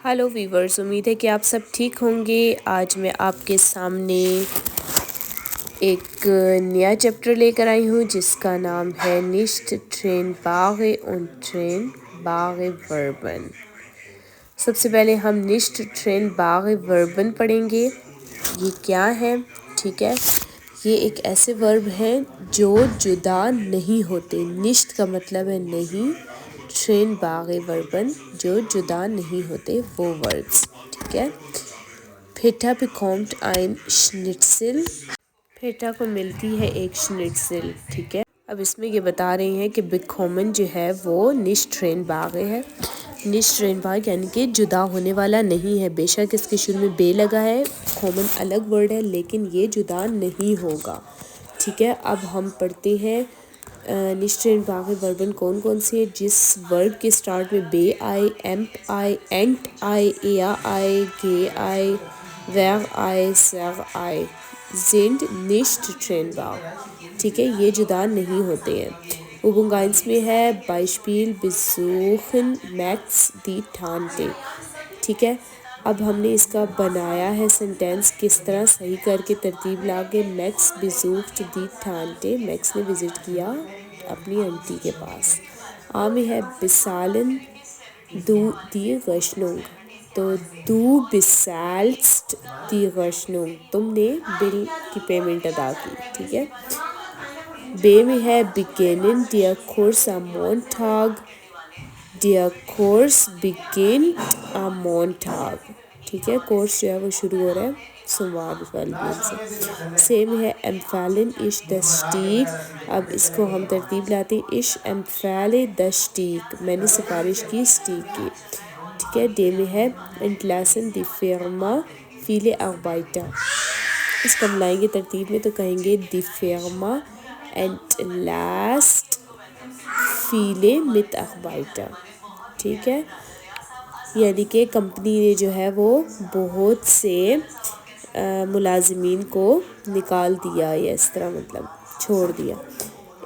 Hello viewers, उम्मीद है कि आप सब ठीक होंगे। आज मैं आपके सामने एक नया चैप्टर लेकर आई हूँ जिसका नाम है निश्ट ट्रेन बागे und ट्रेन बागे वर्बन। सबसे पहले हम निश्ट ट्रेन बागे वर्बन पढ़ेंगे। ये क्या है? ठीक है, ये एक ऐसे वर्ब हैं जो जुदा नहीं होते। निश्ट का मतलब है नहीं, ट्रेन बागे वर्बन जो जुदा नहीं होते वो वर्ब्स। ठीक है, PETA bekommt ein Schnitzel, PETA को मिलती है एक schnitzel। ठीक है, अब इसमें ये बता रहे हैं कि bekommen जो है वो निश्ट ट्रेन बागे है। निश्ट ट्रेन बाग यानी कि जुदा होने वाला नहीं है। बेशक इसके शुरू में बे लगा है, कॉमन अलग वर्ड है, लेकिन ये जुदा नहीं होगा। ठीक है, अब हम पढ़ते हैं निश्ट ट्रेन बागे वर्बन कौन कौन सी है। जिस वर्ब के स्टार्ट में बे आए, एम्प आए, एंट आए, एया आए, गे आए, वैग आए, सैग आए, जिंड निश्ट ट्रेन बाग। ठीक है, ये जुदा नहीं होते हैं। Übung 1 में है Beispiel besuchen Max die Tante। ठीक है, अब हमने इसका बनाया है सेंटेंस किस तरह सही करके तरतीब लाके। Max besucht die Tante, max ने विज़िट किया अपनी आंटी के पास। आ में है bezahlen du die Rechnung, तो du bezahlst die Rechnung, तुमने बिल की पेमेंट अदा की। ठीक है, बे में है beginnen der Kurs am Montag, der Kurs beginnt am Montag। ठीक है, कोर्स जो है वो शुरू हो रहा है सोमवार वाले दिन से में है empfehlen ich das Stieg, अब इसको हम तरतीब लाते हैं। ich empfehle das Stieg, मैंने सिफारिश की स्टीक की। ठीक है, डे में है entlassen die Firma viele Arbeiter, इसको हम लाएंगे तरतीब में तो कहेंगे die Firma entlässt viele Mitarbeiter। ठीक है, यानी कि कंपनी ने जो है वो बहुत से मुलाजिमीन को निकाल दिया, या इस तरह मतलब छोड़ दिया।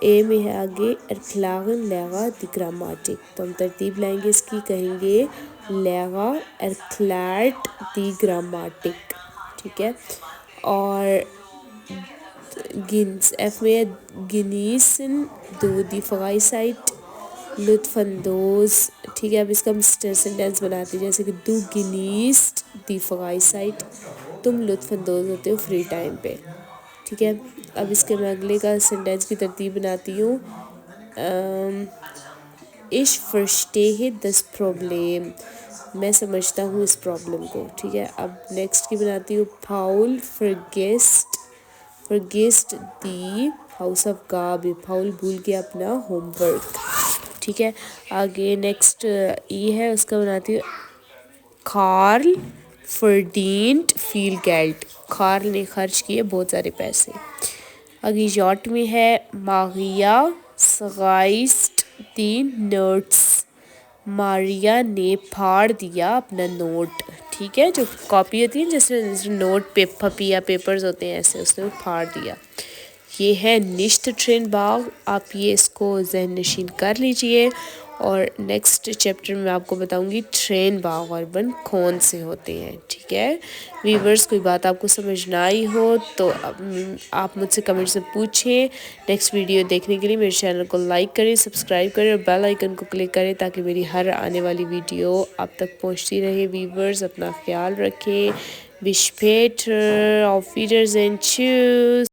ए में है आगे erklären Lehrer die Grammatik, तो हम तरतीब लाएंगे इसकी, कहेंगे Lehrer erklärt die Grammatik। ठीक है, और गिन्स एफ में genießen du die Freizeit लुत्फानंदोज। ठीक है, अब इसका हम सेंटेंस बनाते हैं जैसे कि du genießt die Freizeit, तुम लुत्फानंदोज होते हो फ्री टाइम पे। ठीक है, अब इसके मैं अगले का सेंटेंस की तरतीब बनाती हूँ। ich verstehe das Problem, मैं समझता हूँ इस प्रॉब्लम को। ठीक है, अब नेक्स्ट की बनाती हूँ। Paul vergisst die Hausaufgabe, पाउल भूल गया अपना होमवर्क। ठीक है, आगे नेक्स्ट ई है, उसका बनाती हूँ। Karl verdient viel Geld, Karl ने खर्च किए बहुत सारे पैसे। आगे यॉट में है Maria zerreißt die Notes, Maria ने फाड़ दिया अपना नोट। ठीक है, जो कॉपी होती है जैसे नोट पेपर या पेपर्स होते हैं ऐसे, उसने फाड़ दिया। ये है निश्ट ट्रेन बाग, आप ये इसको ज़हन नशीन कर लीजिए। और नेक्स्ट चैप्टर में आपको बताऊंगी ट्रेन बाग वर्बन कौन से होते हैं। ठीक है वीवर्स, कोई बात आपको समझ ना आई हो तो आप मुझसे कमेंट से पूछें। नेक्स्ट वीडियो देखने के लिए मेरे चैनल को लाइक करें, सब्सक्राइब करें और बेल आइकन को क्लिक करें ताकि मेरी हर आने वाली वीडियो आप तक पहुंचती रहे। वीवर्स, अपना ख्याल रखें। Bis später, auf Wiedersehen, tschüss।